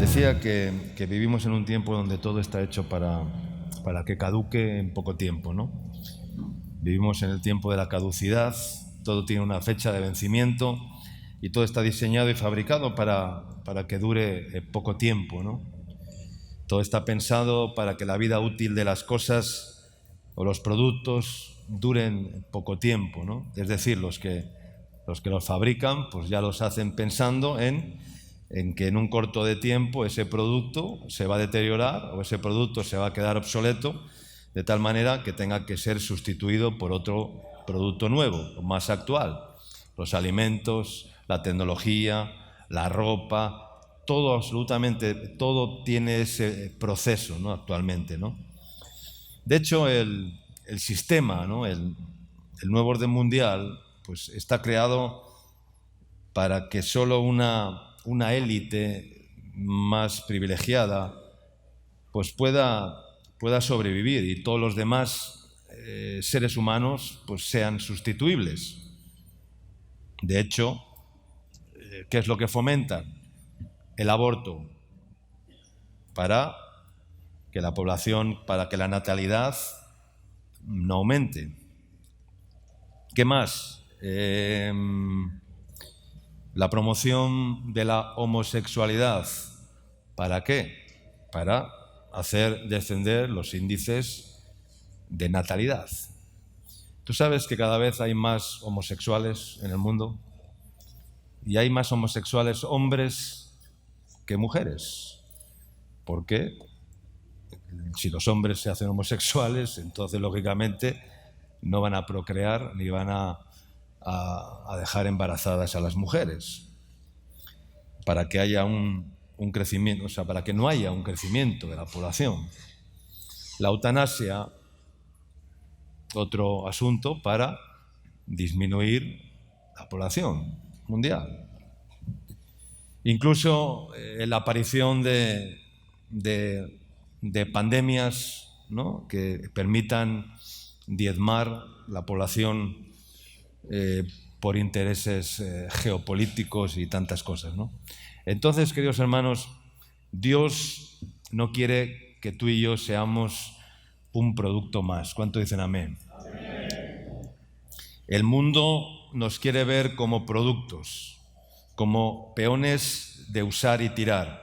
Decía que vivimos en un tiempo donde todo está hecho para que caduque en poco tiempo, ¿no? Vivimos en el tiempo de la caducidad, todo tiene una fecha de vencimiento y todo está diseñado y fabricado para que dure poco tiempo, ¿no? Todo está pensado para que la vida útil de las cosas o los productos duren poco tiempo, ¿no? Es decir, los que los fabrican pues ya los hacen pensando en que en un corto de tiempo ese producto se va a deteriorar o ese producto se va a quedar obsoleto, de tal manera que tenga que ser sustituido por otro producto nuevo, más actual. Los alimentos, la tecnología, la ropa, todo, absolutamente todo tiene ese proceso, ¿no? Actualmente, ¿no? De hecho, el sistema, ¿no? el nuevo orden mundial, pues está creado para que solo una élite más privilegiada pues pueda sobrevivir y todos los demás seres humanos pues sean sustituibles. De hecho, ¿qué es lo que fomentan? El aborto, para que la población, para que la natalidad no aumente. ¿Qué más? La promoción de la homosexualidad. ¿Para qué? Para hacer descender los índices de natalidad. ¿Tú sabes que cada vez hay más homosexuales en el mundo? Y hay más homosexuales hombres que mujeres. ¿Por qué? Si los hombres se hacen homosexuales, entonces lógicamente no van a procrear ni van a dejar embarazadas a las mujeres. Para que haya un crecimiento, o sea, para que no haya un crecimiento de la población. La eutanasia, otro asunto para disminuir la población mundial. Incluso la aparición de pandemias, ¿no? Que permitan diezmar la población por intereses geopolíticos y tantas cosas, ¿no? Entonces, queridos hermanos, Dios no quiere que tú y yo seamos un producto más. ¿Cuánto dicen amén? Amén. El mundo nos quiere ver como productos, como peones de usar y tirar.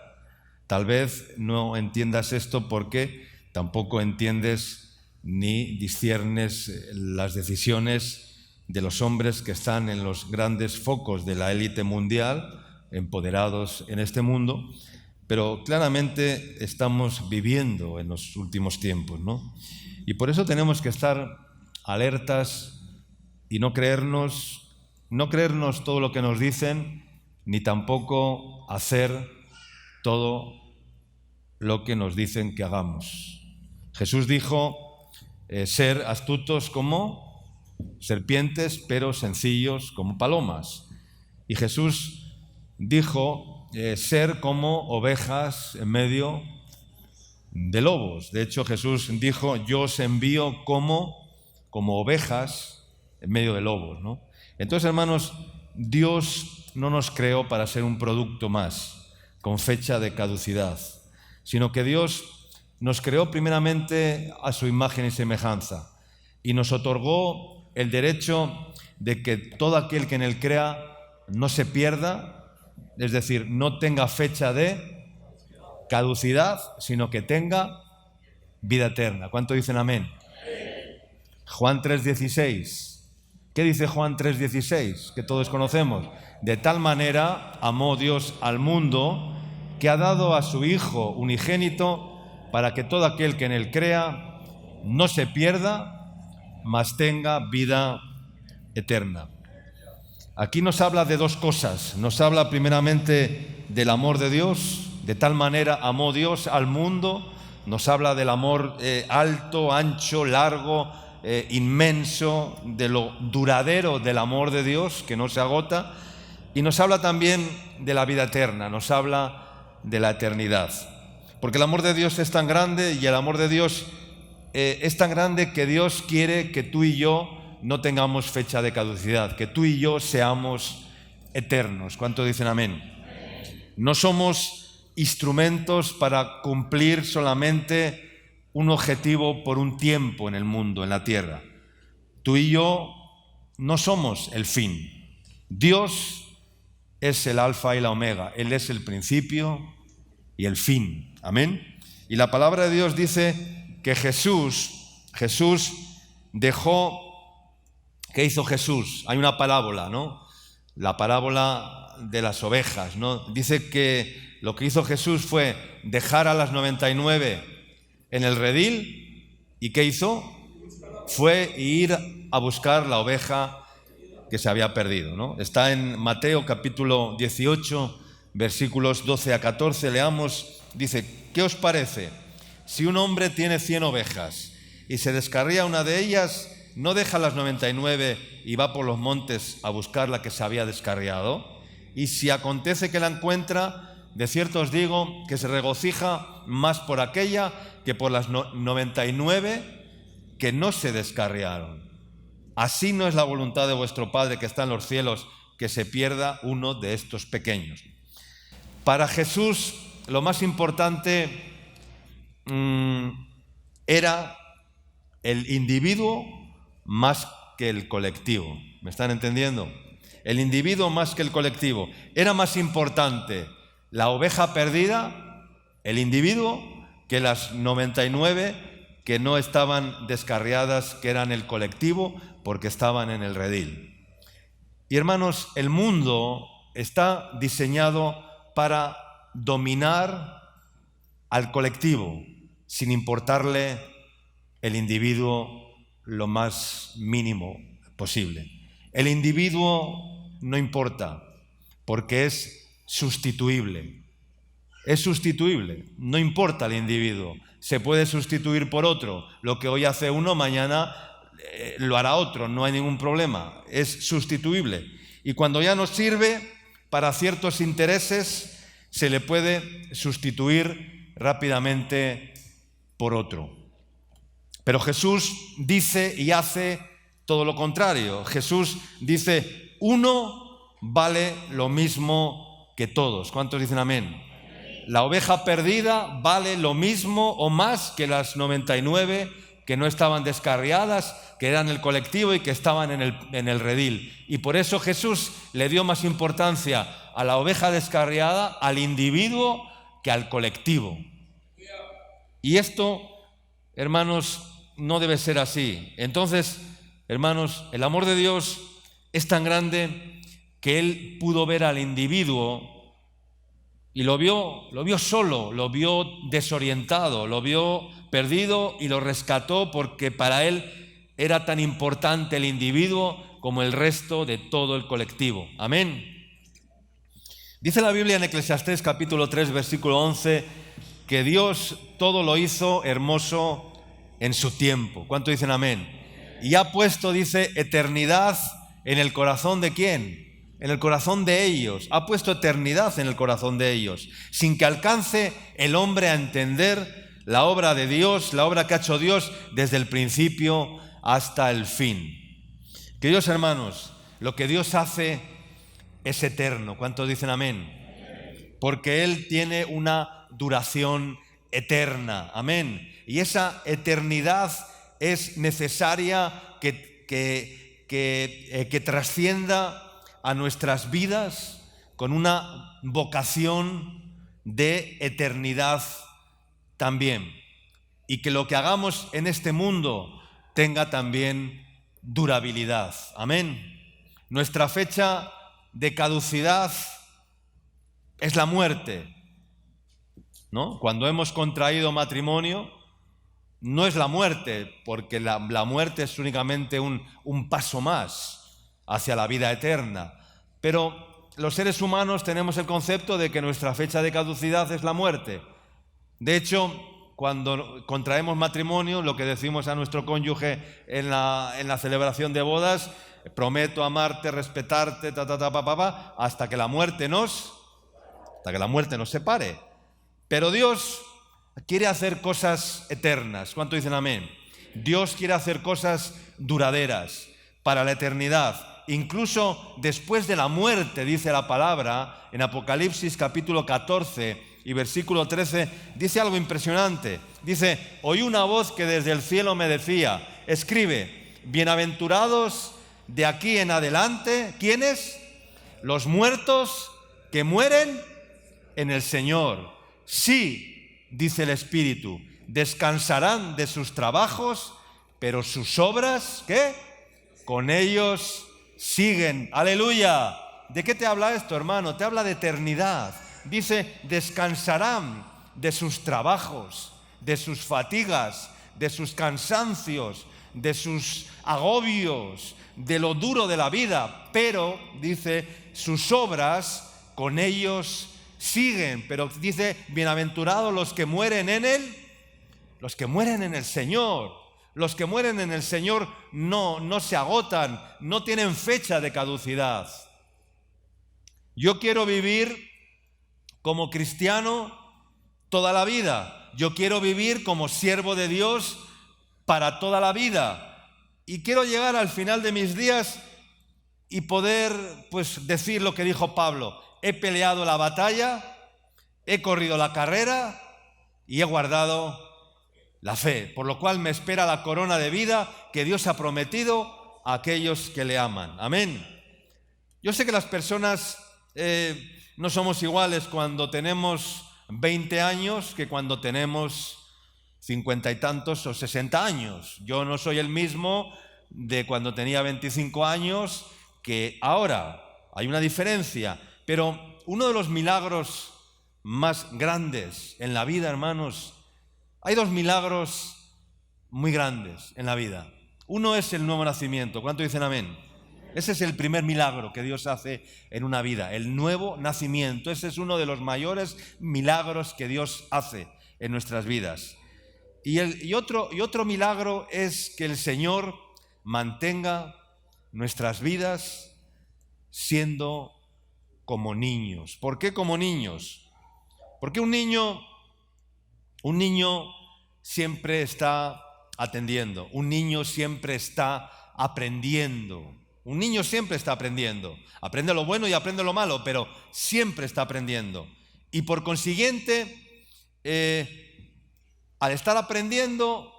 Tal vez no entiendas esto porque tampoco entiendes ni disciernes las decisiones de los hombres que están en los grandes focos de la élite mundial, empoderados en este mundo, pero claramente estamos viviendo en los últimos tiempos, ¿no? Y por eso tenemos que estar alertas y no creernos todo lo que nos dicen, ni tampoco hacer todo lo que nos dicen que hagamos. Jesús dijo ser astutos como serpientes, pero sencillos como palomas. Y Jesús dijo ser como ovejas en medio de lobos. De hecho, Jesús dijo: yo os envío como ovejas en medio de lobos, ¿no? Entonces, hermanos, Dios no nos creó para ser un producto más, con fecha de caducidad, sino que Dios nos creó primeramente a su imagen y semejanza y nos otorgó el derecho de que todo aquel que en él crea no se pierda, es decir, no tenga fecha de caducidad, sino que tenga vida eterna. ¿Cuánto dicen amén? Juan 3:16. ¿Qué dice Juan 3:16? Que todos conocemos. De tal manera amó Dios al mundo que ha dado a su Hijo unigénito para que todo aquel que en él crea no se pierda, mas tenga vida eterna. Aquí nos habla de dos cosas. Nos habla primeramente del amor de Dios. De tal manera amó Dios al mundo. Nos habla del amor alto, ancho, largo, inmenso, de lo duradero del amor de Dios que no se agota. Y nos habla también de la vida eterna, nos habla de la eternidad. Porque el amor de Dios es tan grande y el amor de Dios es tan grande que Dios quiere que tú y yo no tengamos fecha de caducidad, que tú y yo seamos eternos. ¿Cuánto dicen amén? No somos instrumentos para cumplir solamente un objetivo por un tiempo en el mundo, en la tierra. Tú y yo no somos el fin. Dios es el alfa y la omega. Él es el principio y el fin. Amén. Y la palabra de Dios dice que Jesús dejó. ¿Qué hizo Jesús? Hay una parábola, ¿no? La parábola de las ovejas, ¿no? Dice que lo que hizo Jesús fue dejar a las 99 en el redil. ¿Y qué hizo? Fue ir a buscar la oveja que se había perdido, ¿no? Está en Mateo capítulo 18, versículos 12 a 14. Leamos, dice: ¿qué os parece? Si un hombre tiene 100 ovejas y se descarría una de ellas, ¿no deja las 99 y va por los montes a buscar la que se había descarriado? Y si acontece que la encuentra, de cierto os digo que se regocija más por aquella que por las 99 que no se descarriaron. Así no es la voluntad de vuestro Padre que está en los cielos, que se pierda uno de estos pequeños. Para Jesús lo más importante era el individuo más que el colectivo. ¿Me están entendiendo? El individuo más que el colectivo. Era más importante la oveja perdida, el individuo, que las 99 que no estaban descarriadas, que eran el colectivo, porque estaban en el redil. Y hermanos, el mundo está diseñado para dominar al colectivo, sin importarle el individuo lo más mínimo posible. El individuo no importa, porque es sustituible. Es sustituible, no importa el individuo. Se puede sustituir por otro. Lo que hoy hace uno, mañana lo hará otro, no hay ningún problema. Es sustituible. Y cuando ya no sirve para ciertos intereses, se le puede sustituir rápidamente por otro. Pero Jesús dice y hace todo lo contrario. Jesús dice: uno vale lo mismo que todos. ¿Cuántos dicen amén? La oveja perdida vale lo mismo o más que las 99 que no estaban descarriadas, que eran el colectivo y que estaban en el redil. Y por eso Jesús le dio más importancia a la oveja descarriada, al individuo, que al colectivo. Y esto, hermanos, no debe ser así. Entonces, hermanos, el amor de Dios es tan grande que Él pudo ver al individuo y lo vio solo, lo vio desorientado, lo vio perdido y lo rescató, porque para Él era tan importante el individuo como el resto de todo el colectivo. Amén. Dice la Biblia en Eclesiastés capítulo 3, versículo 11, que Dios todo lo hizo hermoso en su tiempo. ¿Cuánto dicen amén? Y ha puesto, dice, eternidad en el corazón ¿de quién? En el corazón de ellos. Ha puesto eternidad en el corazón de ellos, sin que alcance el hombre a entender la obra de Dios, la obra que ha hecho Dios desde el principio hasta el fin. Queridos hermanos, lo que Dios hace es eterno. ¿Cuántos dicen amén? Porque Él tiene una duración eterna. Amén. Y esa eternidad es necesaria que trascienda a nuestras vidas con una vocación de eternidad también. Y que lo que hagamos en este mundo tenga también durabilidad. Amén. Nuestra fecha de caducidad es la muerte, ¿no? Cuando hemos contraído matrimonio, no es la muerte, porque la muerte es únicamente un paso más hacia la vida eterna. Pero los seres humanos tenemos el concepto de que nuestra fecha de caducidad es la muerte. De hecho, cuando contraemos matrimonio, lo que decimos a nuestro cónyuge en la celebración de bodas: prometo amarte, respetarte, hasta que la muerte nos separe. Pero Dios quiere hacer cosas eternas. ¿Cuánto dicen amén? Dios quiere hacer cosas duraderas para la eternidad. Incluso después de la muerte, dice la palabra en Apocalipsis capítulo 14, y versículo 13, dice algo impresionante. Dice, oí una voz que desde el cielo me decía, escribe, bienaventurados de aquí en adelante, ¿quiénes? Los muertos que mueren en el Señor. Sí, dice el Espíritu, descansarán de sus trabajos, pero sus obras, ¿qué? Con ellos siguen. ¡Aleluya! ¿De qué te habla esto, hermano? Te habla de eternidad. Dice, descansarán de sus trabajos, de sus fatigas, de sus cansancios, de sus agobios, de lo duro de la vida, pero, dice, sus obras con ellos siguen. Pero dice, bienaventurados los que mueren en él, los que mueren en el Señor. Los que mueren en el Señor no se agotan, no tienen fecha de caducidad. Yo quiero vivir como cristiano toda la vida. Yo quiero vivir como siervo de Dios para toda la vida. Y quiero llegar al final de mis días y poder, pues, decir lo que dijo Pablo. He peleado la batalla, he corrido la carrera y he guardado la fe, por lo cual me espera la corona de vida que Dios ha prometido a aquellos que le aman. Amén. Yo sé que las personas no somos iguales cuando tenemos 20 años que cuando tenemos 50 y tantos o 60 años. Yo no soy el mismo de cuando tenía 25 años que ahora. Hay una diferencia, pero uno de los milagros más grandes en la vida, hermanos, hay dos milagros muy grandes en la vida. Uno es el nuevo nacimiento. ¿Cuánto dicen amén? Ese es el primer milagro que Dios hace en una vida, el nuevo nacimiento. Ese es uno de los mayores milagros que Dios hace en nuestras vidas. Y otro milagro es que el Señor mantenga nuestras vidas siendo como niños. ¿Por qué como niños? Porque un niño siempre está atendiendo, un niño siempre está aprendiendo, un niño siempre está aprendiendo, aprende lo bueno y aprende lo malo, pero siempre está aprendiendo. Y por consiguiente, al estar aprendiendo,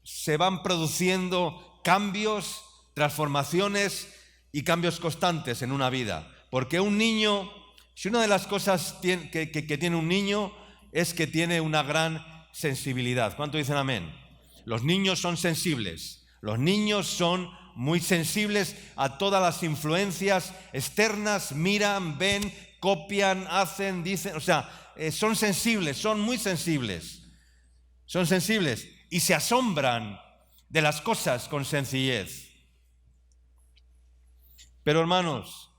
se van produciendo cambios, transformaciones y cambios constantes en una vida. Porque un niño, si una de las cosas que tiene un niño es que tiene una gran sensibilidad. ¿Cuánto dicen amén? Los niños son sensibles. Los niños son muy sensibles a todas las influencias externas. Miran, ven, copian, hacen, dicen. O sea, son sensibles, son muy sensibles. Son sensibles y se asombran de las cosas con sencillez. Pero, hermanos,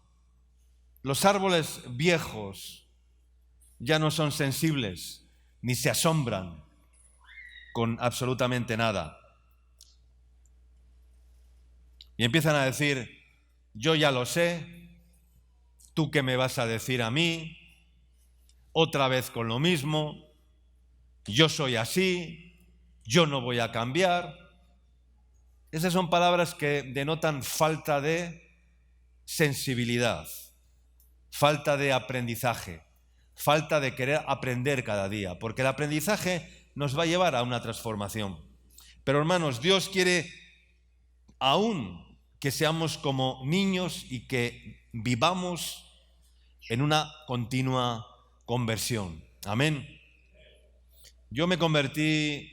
los árboles viejos ya no son sensibles ni se asombran con absolutamente nada. Y empiezan a decir, yo ya lo sé, ¿tú qué me vas a decir a mí? Otra vez con lo mismo, yo soy así, yo no voy a cambiar. Esas son palabras que denotan falta de sensibilidad, falta de aprendizaje, falta de querer aprender cada día, porque el aprendizaje nos va a llevar a una transformación. Pero, hermanos, Dios quiere aún que seamos como niños y que vivamos en una continua conversión. Amén. Yo me convertí,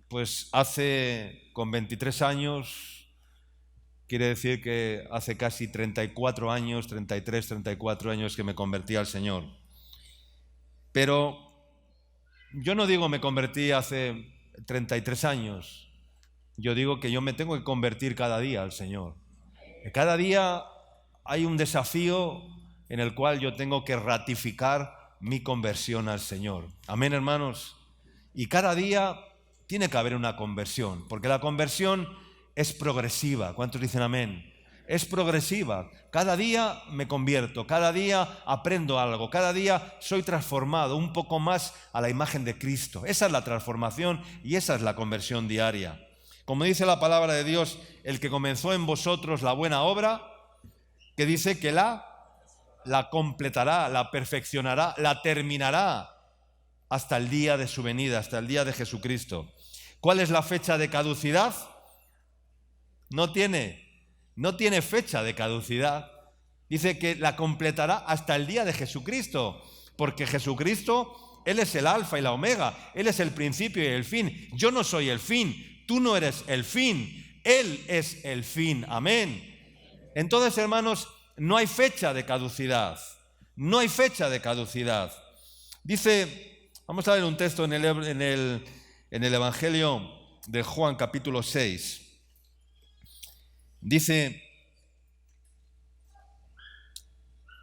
pues, con 23 años, quiere decir que hace casi 34 años, 33, 34 años que me convertí al Señor. Pero yo no digo me convertí hace 33 años, yo digo que yo me tengo que convertir cada día al Señor. Cada día hay un desafío en el cual yo tengo que ratificar mi conversión al Señor. Amén, hermanos. Y cada día tiene que haber una conversión, porque la conversión es progresiva. ¿Cuántos dicen amén? Es progresiva. Cada día me convierto, cada día aprendo algo, cada día soy transformado un poco más a la imagen de Cristo. Esa es la transformación y esa es la conversión diaria. Como dice la palabra de Dios, el que comenzó en vosotros la buena obra, que dice que la completará, la perfeccionará, la terminará hasta el día de su venida, hasta el día de Jesucristo. ¿Cuál es la fecha de caducidad? No tiene fecha de caducidad. Dice que la completará hasta el día de Jesucristo, porque Jesucristo, Él es el alfa y la omega, Él es el principio y el fin. Yo no soy el fin, tú no eres el fin, Él es el fin. Amén. Entonces, hermanos, no hay fecha de caducidad. No hay fecha de caducidad. Dice, vamos a ver un texto en el Evangelio de Juan, capítulo 6. Dice,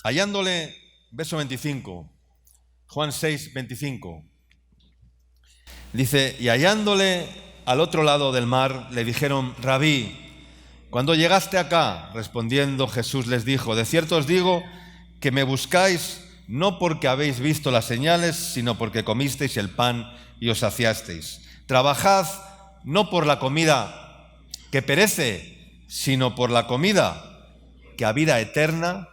hallándole, verso 25, Juan 6, 25. Dice, y hallándole al otro lado del mar, le dijeron, Rabí, cuando llegaste acá, respondiendo Jesús les dijo, de cierto os digo que me buscáis no porque habéis visto las señales, sino porque comisteis el pan y os saciasteis. Trabajad no por la comida que perece, sino por la comida que a vida eterna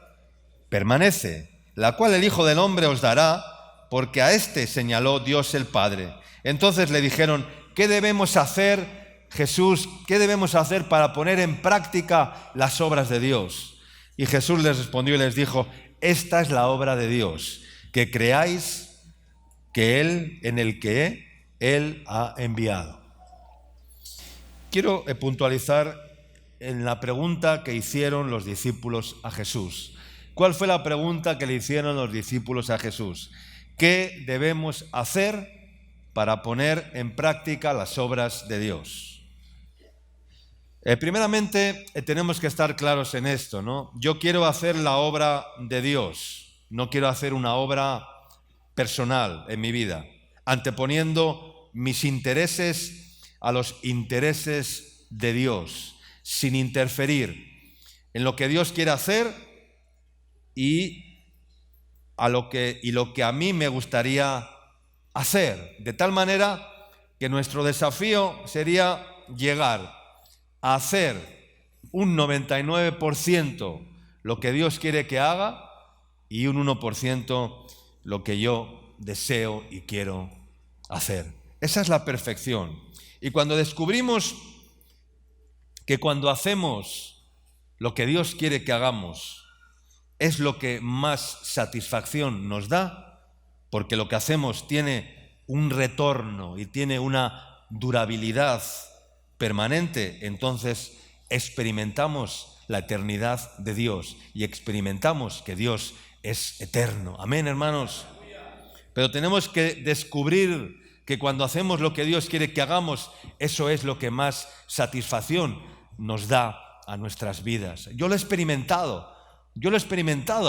permanece, la cual el Hijo del Hombre os dará, porque a éste señaló Dios el Padre. Entonces le dijeron, ¿qué debemos hacer, Jesús? ¿Qué debemos hacer para poner en práctica las obras de Dios? Y Jesús les respondió y les dijo, esta es la obra de Dios, que creáis que Él ha enviado. Quiero puntualizar en la pregunta que hicieron los discípulos a Jesús. ¿Cuál fue la pregunta que le hicieron los discípulos a Jesús? ¿Qué debemos hacer para poner en práctica las obras de Dios? Primeramente, tenemos que estar claros en esto, ¿no? Yo quiero hacer la obra de Dios, no quiero hacer una obra personal en mi vida, anteponiendo mis intereses a los intereses de Dios, sin interferir en lo que Dios quiere hacer y lo que a mí me gustaría hacer, de tal manera que nuestro desafío sería llegar a hacer un 99% lo que Dios quiere que haga y un 1% lo que yo deseo y quiero hacer. Esa es la perfección. Y cuando descubrimos que cuando hacemos lo que Dios quiere que hagamos es lo que más satisfacción nos da, porque lo que hacemos tiene un retorno y tiene una durabilidad permanente, entonces experimentamos la eternidad de Dios y experimentamos que Dios es eterno. Amén, hermanos. Pero tenemos que descubrir que cuando hacemos lo que Dios quiere que hagamos, eso es lo que más satisfacción nos da a nuestras vidas. Yo lo he experimentado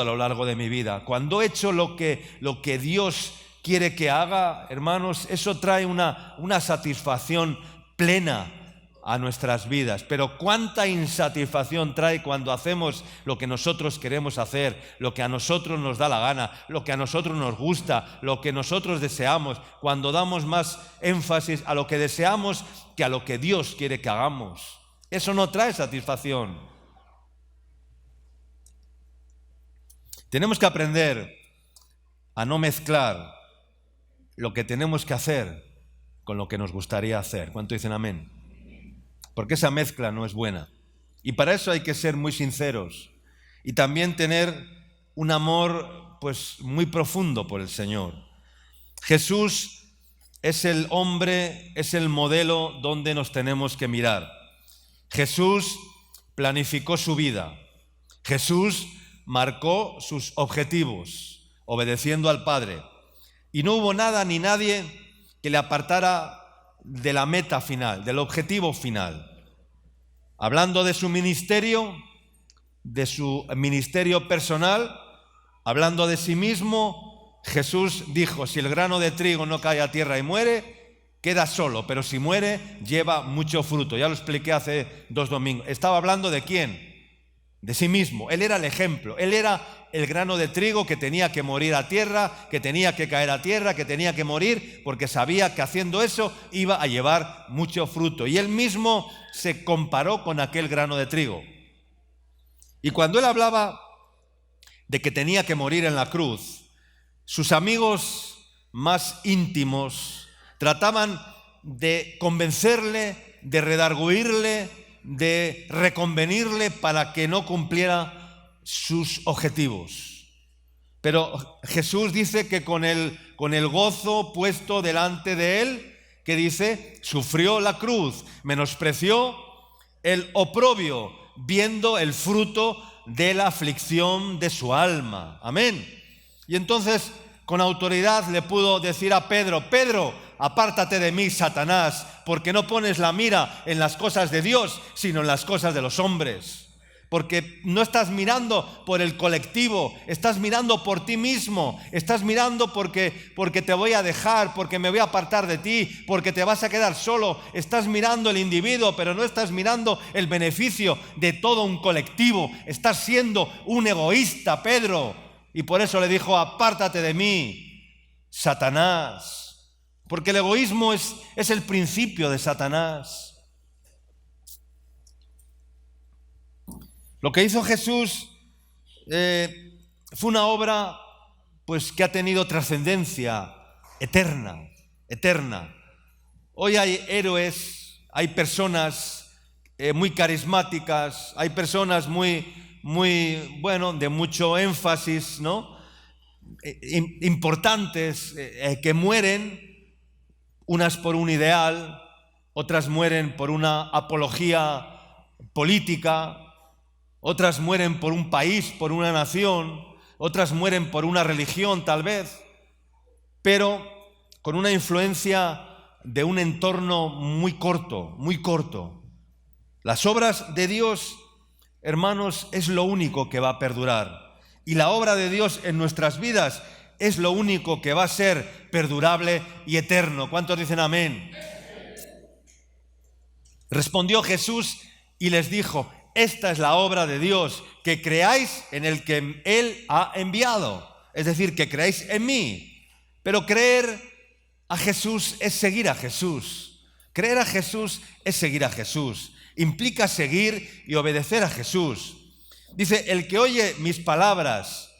a lo largo de mi vida. Cuando he hecho lo que Dios quiere que haga, hermanos, eso trae una satisfacción plena a nuestras vidas. Pero cuánta insatisfacción trae cuando hacemos lo que nosotros queremos hacer, lo que a nosotros nos da la gana, lo que a nosotros nos gusta, lo que nosotros deseamos, cuando damos más énfasis a lo que deseamos que a lo que Dios quiere que hagamos. Eso no trae satisfacción. Tenemos que aprender a no mezclar lo que tenemos que hacer con lo que nos gustaría hacer. ¿Cuánto dicen amén? Porque esa mezcla no es buena. Y para eso hay que ser muy sinceros y también tener un amor muy profundo por el Señor. Jesús es el hombre, es el modelo donde nos tenemos que mirar. Jesús planificó su vida. Jesús marcó sus objetivos, obedeciendo al Padre. Y no hubo nada ni nadie que le apartara de la meta final, del objetivo final. Hablando de su ministerio personal, hablando de sí mismo, Jesús dijo, si el grano de trigo no cae a tierra y muere, queda solo, pero si muere, lleva mucho fruto. Ya lo expliqué hace 2 domingos. ¿Estaba hablando de quién? De sí mismo. Él era el ejemplo. Él era el grano de trigo que tenía que morir a tierra, que tenía que caer a tierra, que tenía que morir, porque sabía que haciendo eso iba a llevar mucho fruto. Y él mismo se comparó con aquel grano de trigo. Y cuando él hablaba de que tenía que morir en la cruz, sus amigos más íntimos, trataban de convencerle, de redarguirle, de reconvenirle para que no cumpliera sus objetivos. Pero Jesús dice que con el gozo puesto delante de él, que dice, sufrió la cruz, menospreció el oprobio, viendo el fruto de la aflicción de su alma. Amén. Y entonces, con autoridad le pudo decir a Pedro: Pedro, apártate de mí, Satanás, porque no pones la mira en las cosas de Dios, sino en las cosas de los hombres. Porque no estás mirando por el colectivo, estás mirando por ti mismo, estás mirando porque te voy a dejar, porque me voy a apartar de ti, porque te vas a quedar solo. Estás mirando el individuo, pero no estás mirando el beneficio de todo un colectivo. Estás siendo un egoísta, Pedro. Y por eso le dijo: apártate de mí, Satanás. Porque el egoísmo es el principio de Satanás. Lo que hizo Jesús fue una obra pues que ha tenido trascendencia eterna. Hoy hay héroes, hay personas muy carismáticas, hay personas muy de mucho énfasis, ¿no? Importantes, que mueren, unas por un ideal, otras mueren por una apología política, otras mueren por un país, por una nación, otras mueren por una religión tal vez, pero con una influencia de un entorno muy corto. Las obras de Dios, hermanos, es lo único que va a perdurar. Y la obra de Dios en nuestras vidas es lo único que va a ser perdurable y eterno. ¿Cuántos dicen amén? Respondió Jesús y les dijo: esta es la obra de Dios, que creáis en el que Él ha enviado. Es decir, que creáis en mí. Pero creer a Jesús es seguir a Jesús. Creer a Jesús es seguir a Jesús. Implica seguir y obedecer a Jesús. Dice: el que oye mis palabras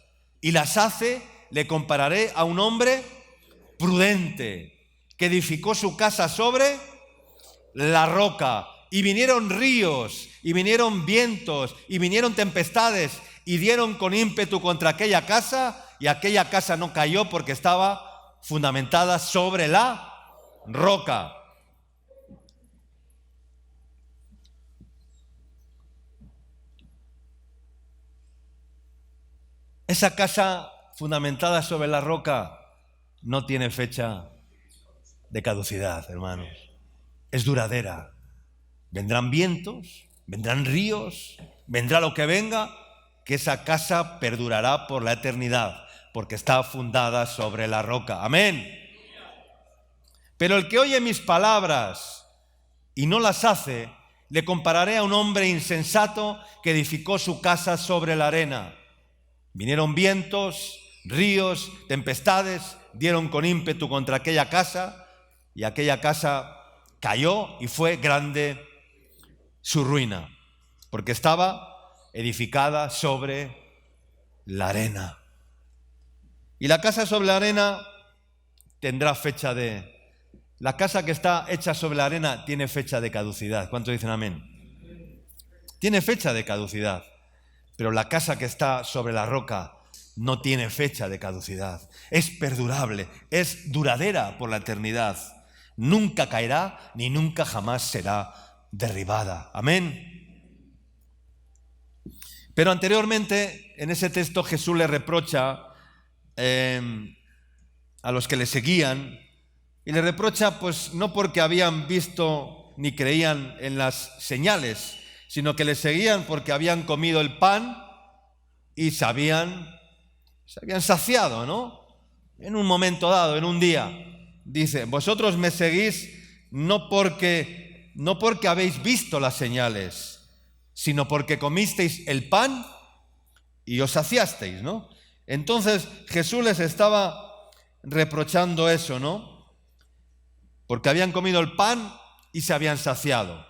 y las hace, le compararé a un hombre prudente, que edificó su casa sobre la roca. Y vinieron ríos, y vinieron vientos, y vinieron tempestades, y dieron con ímpetu contra aquella casa, y aquella casa no cayó porque estaba fundamentada sobre la roca. Esa casa fundamentada sobre la roca no tiene fecha de caducidad, hermanos. Es duradera. Vendrán vientos, vendrán ríos, vendrá lo que venga, que esa casa perdurará por la eternidad, porque está fundada sobre la roca. Amén. Pero el que oye mis palabras y no las hace, le compararé a un hombre insensato que edificó su casa sobre la arena. Vinieron vientos, ríos, tempestades, dieron con ímpetu contra aquella casa, y aquella casa cayó y fue grande su ruina, porque estaba edificada sobre la arena. Y la casa sobre la arena tendrá fecha de... La casa que está hecha sobre la arena tiene fecha de caducidad. ¿Cuántos dicen amén? Tiene fecha de caducidad, pero la casa que está sobre la roca no tiene fecha de caducidad. Es perdurable, es duradera por la eternidad. Nunca caerá ni nunca jamás será derribada. Amén. Pero anteriormente, en ese texto, Jesús le reprocha a los que le seguían, y le reprocha pues no porque habían visto ni creían en las señales, sino que le seguían porque habían comido el pan y se habían saciado, ¿no? En un momento dado, en un día. Dice: vosotros me seguís no porque habéis visto las señales, sino porque comisteis el pan y os saciasteis, ¿no? Entonces Jesús les estaba reprochando eso, ¿no? Porque habían comido el pan y se habían saciado.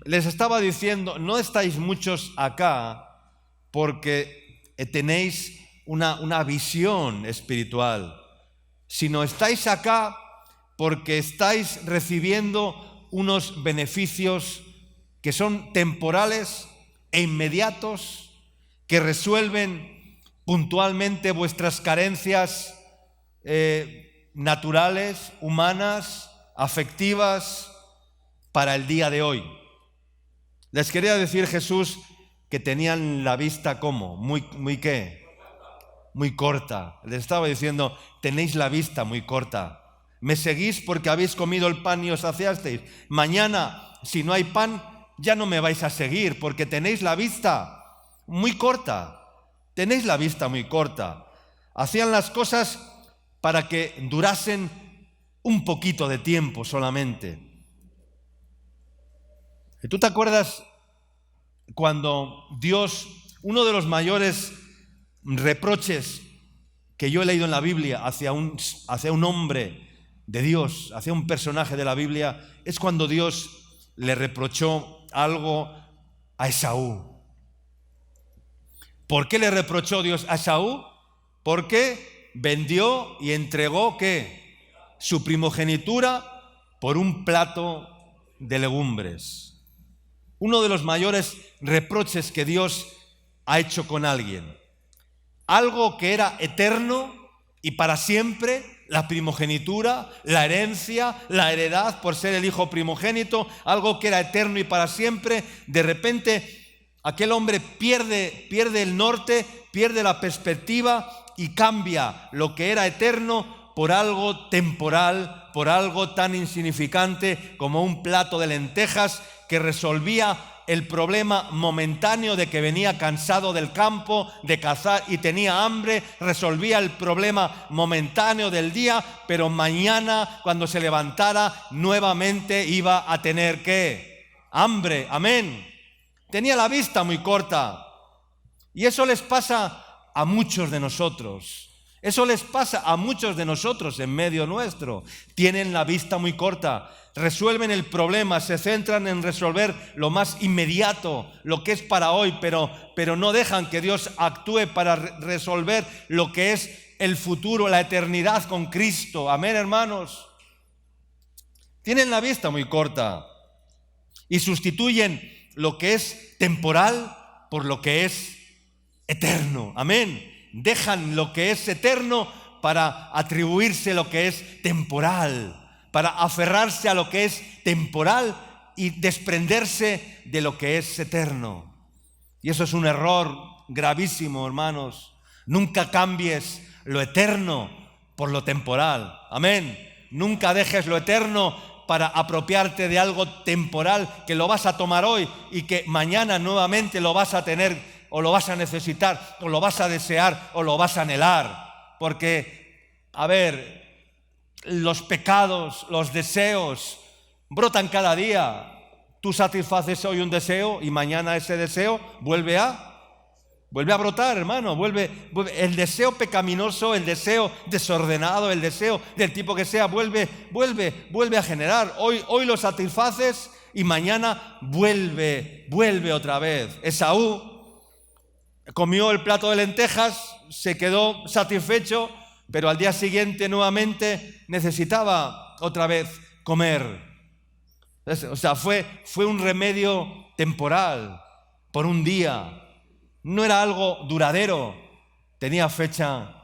Les estaba diciendo: no estáis muchos acá porque tenéis una visión espiritual. sino estáis acá porque estáis recibiendo unos beneficios que son temporales e inmediatos, que resuelven puntualmente vuestras carencias naturales, humanas, afectivas, para el día de hoy. Les quería decir Jesús que tenían la vista ¿cómo? Muy ¿qué? Muy corta. Les estaba diciendo, tenéis la vista muy corta. Me seguís porque habéis comido el pan y os saciasteis. Mañana, si no hay pan, ya no me vais a seguir porque tenéis la vista muy corta. Tenéis la vista muy corta. Hacían las cosas para que durasen un poquito de tiempo solamente. ¿Tú te acuerdas cuando Dios, uno de los mayores reproches que yo he leído en la Biblia hacia un hombre de Dios, hacia un personaje de la Biblia, es cuando Dios le reprochó algo a Esaú? ¿Por qué le reprochó Dios a Esaú? Porque vendió y entregó ¿qué? Su primogenitura por un plato de legumbres. Uno de los mayores reproches que Dios ha hecho con alguien. Algo que era eterno y para siempre, la primogenitura, la herencia, la heredad por ser el hijo primogénito, algo que era eterno y para siempre, de repente aquel hombre pierde el norte, pierde la perspectiva y cambia lo que era eterno por algo temporal, por algo tan insignificante como un plato de lentejas que resolvía el problema momentáneo de que venía cansado del campo, de cazar y tenía hambre, resolvía el problema momentáneo del día, pero mañana cuando se levantara nuevamente iba a tener ¿qué? Hambre, amén. Tenía la vista muy corta y eso les pasa a muchos de nosotros. Eso les pasa a muchos de nosotros en medio nuestro. Tienen la vista muy corta, resuelven el problema, se centran en resolver lo más inmediato, lo que es para hoy, pero no dejan que Dios actúe para resolver lo que es el futuro, la eternidad con Cristo. Amén, hermanos. Tienen la vista muy corta y sustituyen lo que es temporal por lo que es eterno. Amén. Dejan lo que es eterno para atribuirse lo que es temporal, para aferrarse a lo que es temporal y desprenderse de lo que es eterno. Y eso es un error gravísimo, hermanos. Nunca cambies lo eterno por lo temporal. Amén. Nunca dejes lo eterno para apropiarte de algo temporal que lo vas a tomar hoy y que mañana nuevamente lo vas a tener o lo vas a necesitar, o lo vas a desear, o lo vas a anhelar. Porque, a ver, los pecados, los deseos, brotan cada día. Tú satisfaces hoy un deseo y mañana ese deseo vuelve a brotar, hermano. Vuelve. El deseo pecaminoso, el deseo desordenado, el deseo del tipo que sea, vuelve a generar. Hoy lo satisfaces y mañana vuelve otra vez. Esaú comió el plato de lentejas, se quedó satisfecho, pero al día siguiente nuevamente necesitaba otra vez comer. O sea, fue un remedio temporal, por un día. No era algo duradero, tenía fecha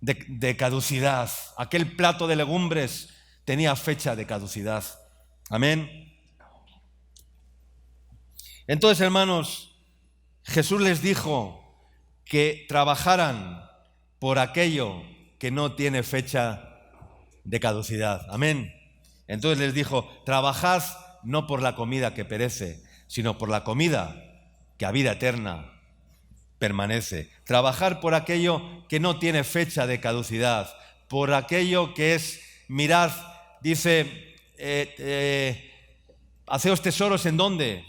de caducidad. Aquel plato de legumbres tenía fecha de caducidad. Amén. Entonces, hermanos, Jesús les dijo que trabajaran por aquello que no tiene fecha de caducidad. Amén. Entonces les dijo, trabajad no por la comida que perece, sino por la comida que a vida eterna permanece. Trabajar por aquello que no tiene fecha de caducidad, por aquello que es, mirad, dice, haceos tesoros ¿en dónde?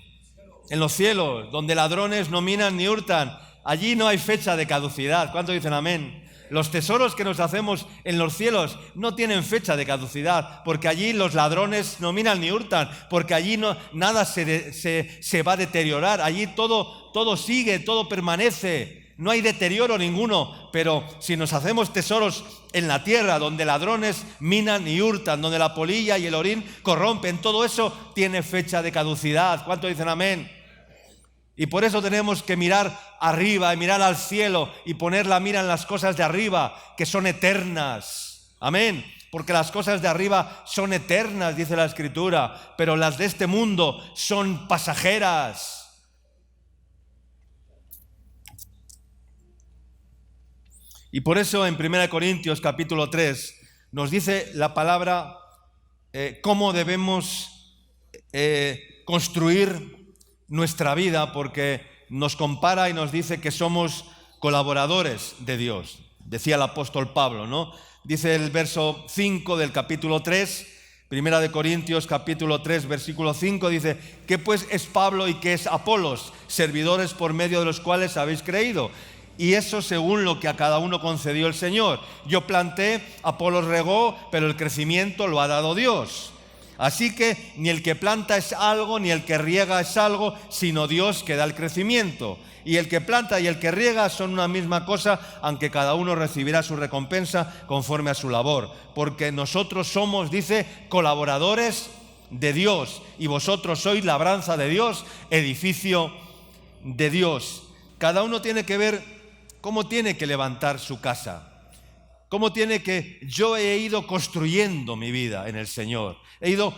En los cielos, donde ladrones no minan ni hurtan. Allí no hay fecha de caducidad. ¿Cuántos dicen amén? Los tesoros que nos hacemos en los cielos no tienen fecha de caducidad, porque allí los ladrones no minan ni hurtan, porque allí nada se va a deteriorar. Allí todo sigue, todo permanece. no hay deterioro ninguno, pero si nos hacemos tesoros en la tierra, donde ladrones minan y hurtan, donde la polilla y el orín corrompen, todo eso tiene fecha de caducidad. ¿Cuántos dicen amén? Y por eso tenemos que mirar arriba y mirar al cielo y poner la mira en las cosas de arriba, que son eternas. Amén. Porque las cosas de arriba son eternas, dice la Escritura, pero las de este mundo son pasajeras. Y por eso en 1 Corintios capítulo 3 nos dice la palabra cómo debemos construir nuestra vida, porque nos compara y nos dice que somos colaboradores de Dios. Decía el apóstol Pablo, ¿no? Dice el verso 5 del capítulo 3, 1 Corintios capítulo 3, versículo 5, dice: ¿qué pues es Pablo y qué es Apolos? Servidores por medio de los cuales habéis creído. Y eso según lo que a cada uno concedió el Señor. Yo planté, Apolos regó, pero el crecimiento lo ha dado Dios. Así que ni el que planta es algo, ni el que riega es algo, sino Dios que da el crecimiento. Y el que planta y el que riega son una misma cosa, aunque cada uno recibirá su recompensa conforme a su labor. Porque nosotros somos, dice, colaboradores de Dios, y vosotros sois labranza de Dios, edificio de Dios. Cada uno tiene que ver cómo tiene que levantar su casa. Cómo tiene que... Yo he ido construyendo mi vida en el Señor. He ido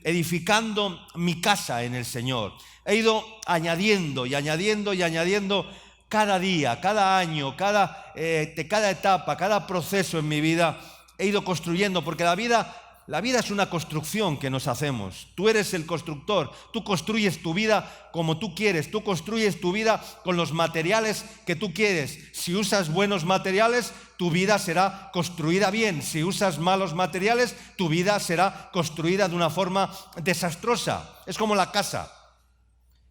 edificando mi casa en el Señor. He ido añadiendo y añadiendo y añadiendo cada día, cada año, cada etapa, cada proceso en mi vida. He ido construyendo, porque la vida es una construcción que nos hacemos. Tú eres el constructor, tú construyes tu vida como tú quieres, tú construyes tu vida con los materiales que tú quieres. Si usas buenos materiales, tu vida será construida bien. Si usas malos materiales, tu vida será construida de una forma desastrosa. Es como la casa.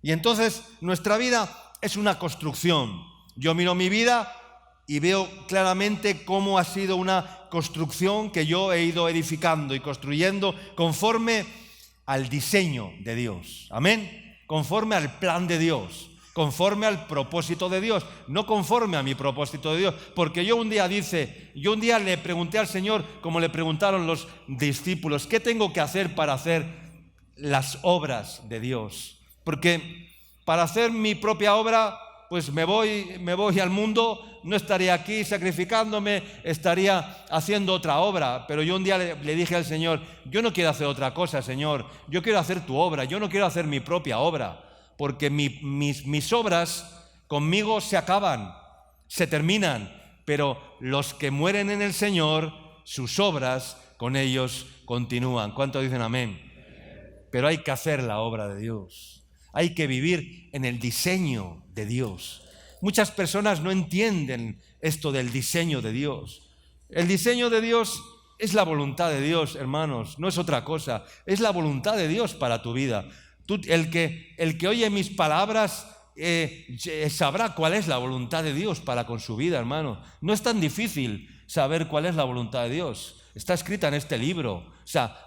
Y entonces nuestra vida es una construcción. Yo miro mi vida y veo claramente cómo ha sido una construcción que yo he ido edificando y construyendo conforme al diseño de Dios. Amén. Conforme al plan de Dios, conforme al propósito de Dios, no conforme a mi propósito de Dios. Porque yo un día le pregunté al Señor, como le preguntaron los discípulos, ¿qué tengo que hacer para hacer las obras de Dios? Porque para hacer mi propia obra, pues me voy al mundo, no estaría aquí sacrificándome, estaría haciendo otra obra. Pero yo un día le dije al Señor: yo no quiero hacer otra cosa, Señor, yo quiero hacer tu obra, yo no quiero hacer mi propia obra, porque mis obras conmigo se acaban, se terminan, pero los que mueren en el Señor, sus obras con ellos continúan. ¿Cuántos dicen amén? Pero hay que hacer la obra de Dios. Hay que vivir en el diseño de Dios. Muchas personas no entienden esto del diseño de Dios. El diseño de Dios es la voluntad de Dios, hermanos, no es otra cosa. Es la voluntad de Dios para tu vida. El que oye mis palabras sabrá cuál es la voluntad de Dios para con su vida, hermano. No es tan difícil saber cuál es la voluntad de Dios. Está escrita en este libro. O sea,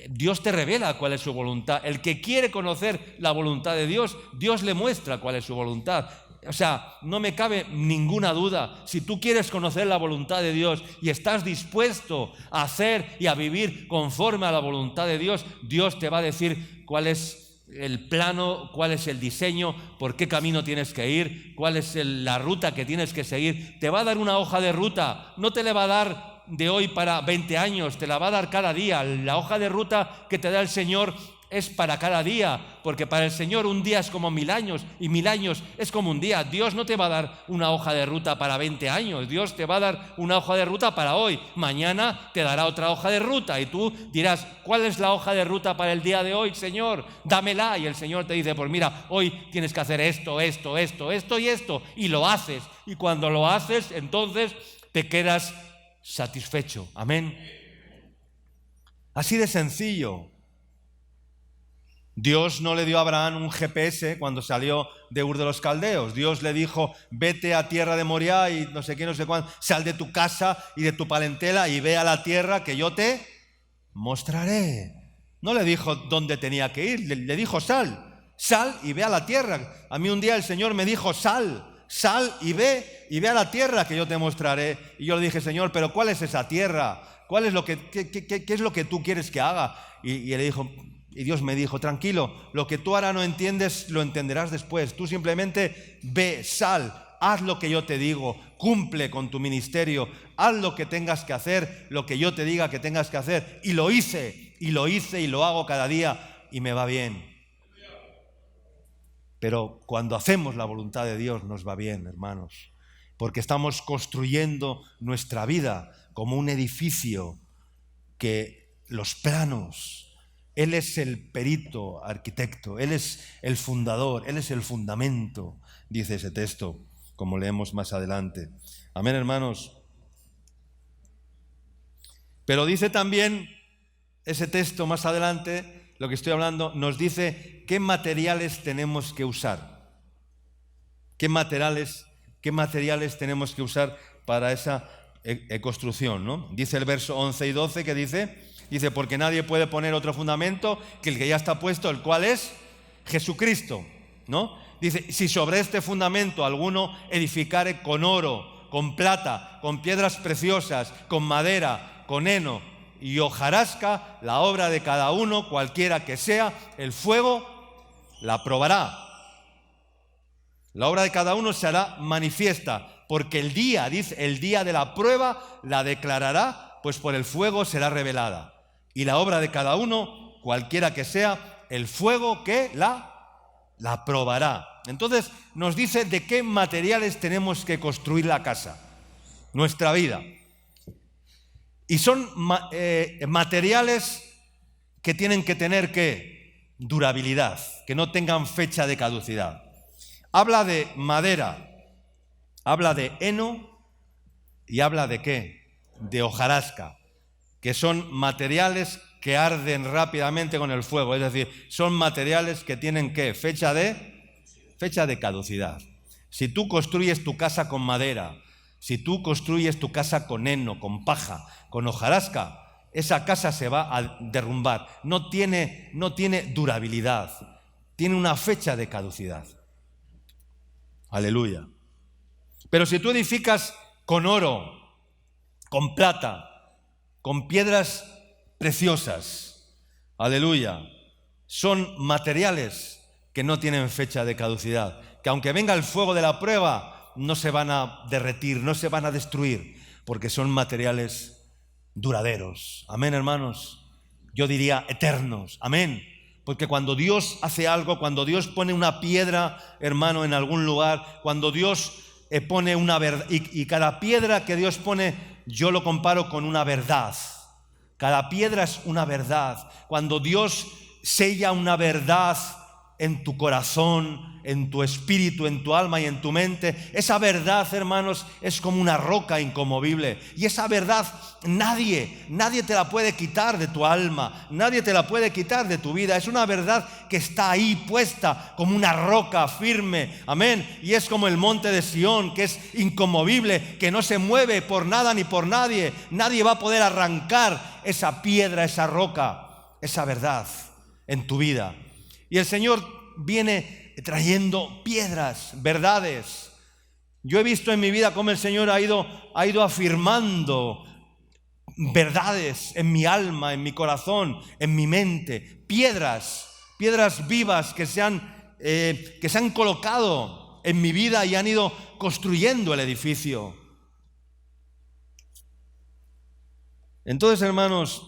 Dios te revela cuál es su voluntad. El que quiere conocer la voluntad de Dios, Dios le muestra cuál es su voluntad. O sea, no me cabe ninguna duda. Si tú quieres conocer la voluntad de Dios y estás dispuesto a hacer y a vivir conforme a la voluntad de Dios, Dios te va a decir cuál es el plano, cuál es el diseño, por qué camino tienes que ir, cuál es la ruta que tienes que seguir. Te va a dar una hoja de ruta, no te le va a dar de hoy para 20 años, te la va a dar cada día. La hoja de ruta que te da el Señor es para cada día, porque para el Señor un día es como 1000 años y 1000 años es como un día. Dios no te va a dar una hoja de ruta para 20 años, Dios te va a dar una hoja de ruta para hoy. Mañana te dará otra hoja de ruta y tú dirás: ¿cuál es la hoja de ruta para el día de hoy, Señor? Dámela. Y el Señor te dice: pues mira, hoy tienes que hacer esto, esto, esto, esto y esto, y lo haces. Y cuando lo haces, entonces te quedas satisfecho. Amén. Así de sencillo. Dios no le dio a Abraham un GPS cuando salió de Ur de los Caldeos. Dios le dijo: vete a tierra de Moriah y no sé qué, no sé cuándo, sal de tu casa y de tu parentela y ve a la tierra que yo te mostraré. No le dijo dónde tenía que ir, le dijo: sal y ve a la tierra. A mí un día el Señor me dijo: sal Sal y ve a la tierra que yo te mostraré. Y yo le dije, Señor, pero ¿cuál es esa tierra? ¿Qué es lo que tú quieres que haga? Y Dios me dijo, tranquilo, lo que tú ahora no entiendes, lo entenderás después. Tú simplemente ve, sal, haz lo que yo te digo, cumple con tu ministerio, haz lo que tengas que hacer, lo que yo te diga que tengas que hacer. Y lo hice y lo hago cada día y me va bien. Pero cuando hacemos la voluntad de Dios nos va bien, hermanos, porque estamos construyendo nuestra vida como un edificio que los planos, Él es el perito arquitecto, Él es el fundador, Él es el fundamento, dice ese texto, como leemos más adelante. Amén, hermanos. Pero dice también ese texto más adelante, lo que estoy hablando, nos dice qué materiales tenemos que usar. ¿Qué materiales tenemos que usar para esa construcción, ¿no? Dice el verso 11 y 12 que dice, porque nadie puede poner otro fundamento que el que ya está puesto, el cual es Jesucristo, ¿no? Dice, si sobre este fundamento alguno edificare con oro, con plata, con piedras preciosas, con madera, con heno y hojarasca, la obra de cada uno, cualquiera que sea, el fuego la probará. La obra de cada uno se hará manifiesta, porque el día de la prueba la declarará, pues por el fuego será revelada. Y la obra de cada uno, cualquiera que sea, el fuego que la probará. Entonces nos dice de qué materiales tenemos que construir la casa, nuestra vida. Y son materiales que tienen que tener ¿qué? Durabilidad, que no tengan fecha de caducidad. Habla de madera, habla de heno y habla de ¿qué? De hojarasca, que son materiales que arden rápidamente con el fuego, es decir, son materiales que tienen ¿qué? Fecha de caducidad. Si tú construyes tu casa con madera, si tú construyes tu casa con heno, con paja, con hojarasca, esa casa se va a derrumbar. No tiene durabilidad, tiene una fecha de caducidad. Aleluya. Pero si tú edificas con oro, con plata, con piedras preciosas, aleluya, son materiales que no tienen fecha de caducidad, que aunque venga el fuego de la prueba, no se van a derretir, no se van a destruir, porque son materiales duraderos. Amén, hermanos. Yo diría eternos. Amén. Porque cuando Dios hace algo, cuando Dios pone una piedra, hermano, en algún lugar, cuando Dios pone una verdad, y cada piedra que Dios pone, yo lo comparo con una verdad. Cada piedra es una verdad. Cuando Dios sella una verdad en tu corazón, en tu espíritu, en tu alma y en tu mente, esa verdad, hermanos, es como una roca inconmovible. Y esa verdad nadie te la puede quitar de tu alma, nadie te la puede quitar de tu vida. Es una verdad que está ahí puesta como una roca firme, amén. Y es como el monte de Sión, que es inconmovible, que no se mueve por nada ni por nadie. Nadie va a poder arrancar esa piedra, esa roca, esa verdad en tu vida. Y el Señor viene trayendo piedras, verdades. Yo he visto en mi vida cómo el Señor ha ido afirmando verdades en mi alma, en mi corazón, en mi mente. Piedras vivas que se han colocado en mi vida y han ido construyendo el edificio. Entonces, hermanos,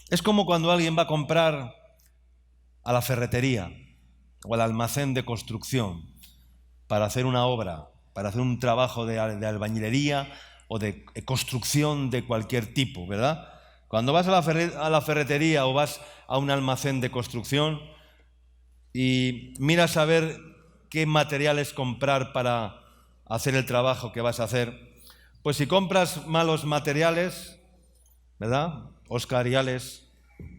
es como cuando alguien va a comprar a la ferretería o al almacén de construcción para hacer una obra, para hacer un trabajo de albañilería o de construcción de cualquier tipo, ¿verdad? Cuando vas a la ferretería o vas a un almacén de construcción y miras a ver qué materiales comprar para hacer el trabajo que vas a hacer, pues si compras malos materiales, ¿verdad? Óscar y Alex,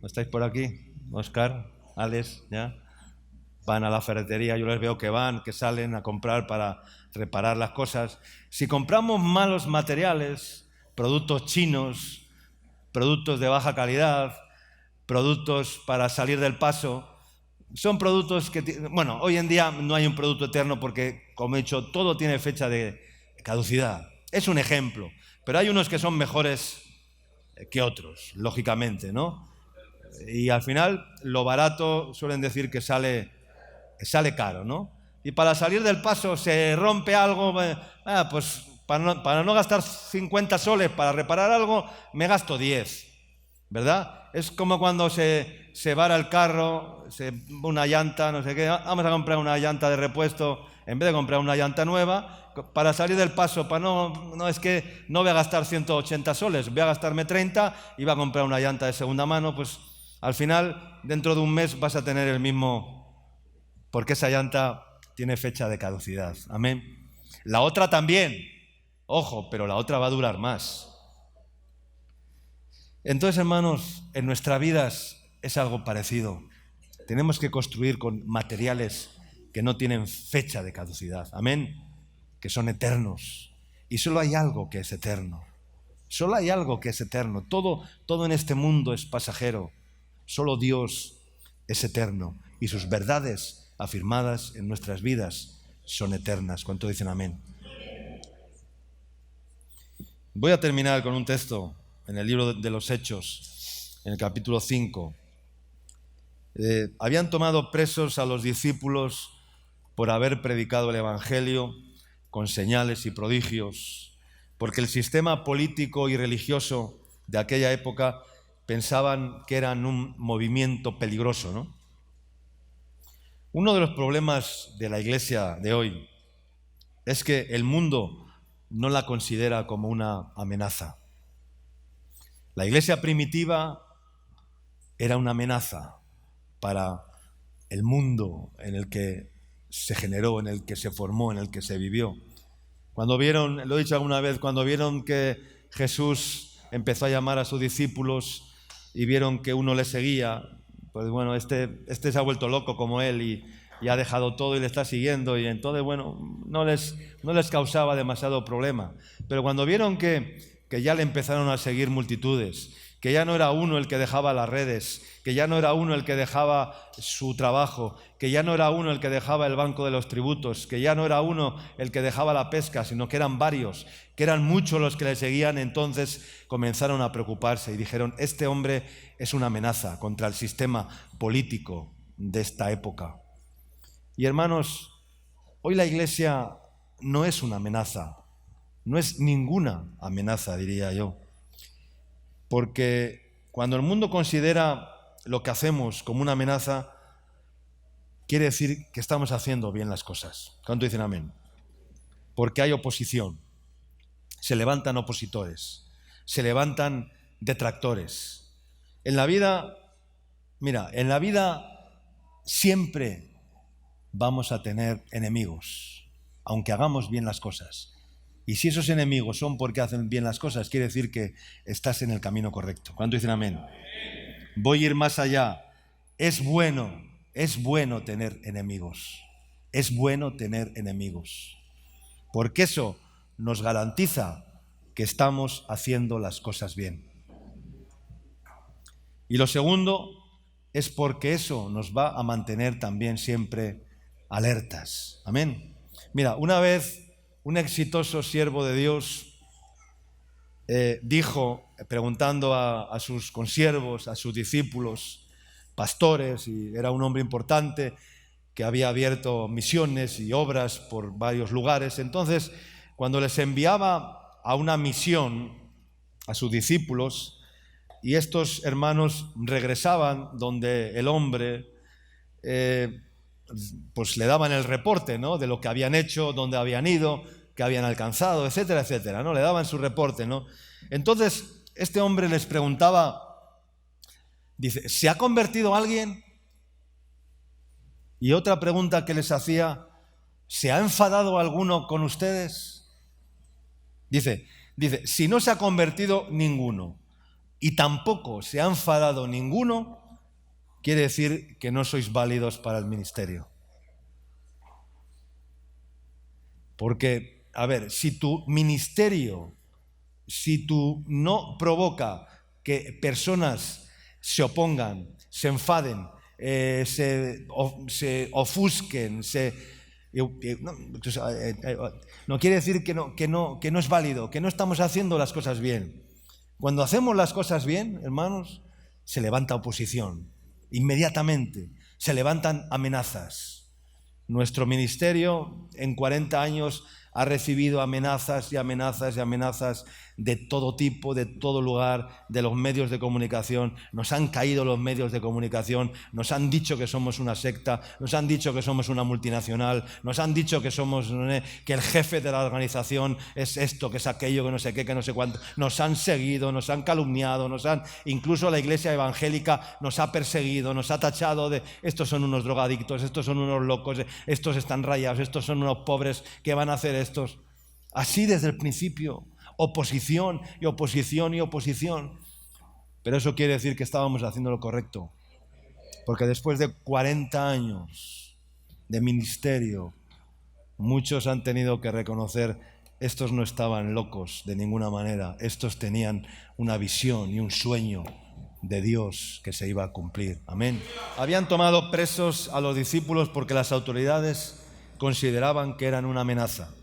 ¿no estáis por aquí? Óscar, Alex, ¿ya? Van a la ferretería, yo les veo que salen a comprar para reparar las cosas. Si compramos malos materiales, productos chinos, productos de baja calidad, productos para salir del paso, Son productos que, bueno, hoy en día no hay un producto eterno porque, como he dicho, todo tiene fecha de caducidad. Es un ejemplo, pero hay unos que son mejores que otros, lógicamente, ¿no? Y al final, lo barato suelen decir que sale caro, ¿no? Y para salir del paso se rompe algo, pues para no gastar 50 soles para reparar algo, me gasto 10, ¿verdad? Es como cuando se vara el carro, una llanta, no sé qué, vamos a comprar una llanta de repuesto en vez de comprar una llanta nueva, para salir del paso, no es que no voy a gastar 180 soles, voy a gastarme 30 y voy a comprar una llanta de segunda mano, pues al final, dentro de un mes vas a tener el mismo, porque esa llanta tiene fecha de caducidad. Amén. La otra también, ojo, pero la otra va a durar más. Entonces, hermanos, en nuestras vidas es algo parecido. Tenemos que construir con materiales que no tienen fecha de caducidad. Amén. Que son eternos. Y solo hay algo que es eterno. Solo hay algo que es eterno. Todo en este mundo es pasajero. Solo Dios es eterno. Y sus verdades afirmadas en nuestras vidas son eternas. ¿Cuánto dicen amén? Voy a terminar con un texto en el libro de los Hechos, en el capítulo 5. Habían tomado presos a los discípulos por haber predicado el Evangelio con señales y prodigios, porque el sistema político y religioso de aquella época pensaban que eran un movimiento peligroso, ¿no? Uno de los problemas de la Iglesia de hoy es que el mundo no la considera como una amenaza. La Iglesia primitiva era una amenaza para el mundo en el que se generó, en el que se formó, en el que se vivió. Cuando vieron, lo he dicho alguna vez, cuando vieron que Jesús empezó a llamar a sus discípulos y vieron que uno le seguía, pues bueno, este se ha vuelto loco como él y ha dejado todo y le está siguiendo, y entonces, bueno, no les causaba demasiado problema. Pero cuando vieron que ya le empezaron a seguir multitudes, que ya no era uno el que dejaba las redes, que ya no era uno el que dejaba su trabajo, que ya no era uno el que dejaba el banco de los tributos, que ya no era uno el que dejaba la pesca, sino que eran varios, que eran muchos los que le seguían, entonces comenzaron a preocuparse y dijeron, este hombre es una amenaza contra el sistema político de esta época. Y hermanos, hoy la Iglesia no es una amenaza, no es ninguna amenaza, diría yo. Porque cuando el mundo considera lo que hacemos como una amenaza, quiere decir que estamos haciendo bien las cosas. ¿Cuánto dicen amén? Porque hay oposición. Se levantan opositores, se levantan detractores. En la vida, mira, en la vida siempre vamos a tener enemigos, aunque hagamos bien las cosas. Y si esos enemigos son porque hacen bien las cosas, quiere decir que estás en el camino correcto. ¿Cuánto dicen amén? Voy a ir más allá. Es bueno tener enemigos. Es bueno tener enemigos. Porque eso nos garantiza que estamos haciendo las cosas bien. Y lo segundo es porque eso nos va a mantener también siempre alertas. Amén. Mira, una vez un exitoso siervo de Dios dijo, preguntando a sus consiervos, a sus discípulos, pastores, y era un hombre importante que había abierto misiones y obras por varios lugares. Entonces, cuando les enviaba a una misión a sus discípulos, y estos hermanos regresaban donde el hombre, pues le daban el reporte, ¿no?, de lo que habían hecho, dónde habían ido, qué habían alcanzado, etcétera, etcétera, ¿no? Le daban su reporte, ¿no? Entonces, este hombre les preguntaba, dice, ¿se ha convertido alguien? Y otra pregunta que les hacía, ¿se ha enfadado alguno con ustedes? Dice, si no se ha convertido ninguno y tampoco se ha enfadado ninguno, quiere decir que no sois válidos para el ministerio. Porque, a ver, si tu ministerio, si tú no provoca que personas se opongan, se enfaden, se ofusquen, no quiere decir que no es válido, que no estamos haciendo las cosas bien. Cuando hacemos las cosas bien, hermanos, se levanta oposición. Inmediatamente se levantan amenazas. Nuestro ministerio en 40 años ha recibido amenazas y amenazas y amenazas de todo tipo, de todo lugar, de los medios de comunicación. Nos han caído los medios de comunicación, nos han dicho que somos una secta, nos han dicho que somos una multinacional, nos han dicho que que el jefe de la organización es esto, que es aquello, que no sé qué, que no sé cuánto. Nos han seguido, nos han calumniado, incluso la iglesia evangélica nos ha perseguido, nos ha tachado de estos son unos drogadictos, estos son unos locos, estos están rayados, estos son unos pobres, ¿qué van a hacer estos? Así desde el principio, oposición y oposición y oposición. Pero eso quiere decir que estábamos haciendo lo correcto, porque después de 40 años de ministerio, muchos han tenido que reconocer: estos no estaban locos de ninguna manera, estos tenían una visión y un sueño de Dios que se iba a cumplir. Amén. Habían tomado presos a los discípulos porque las autoridades consideraban que eran una amenaza.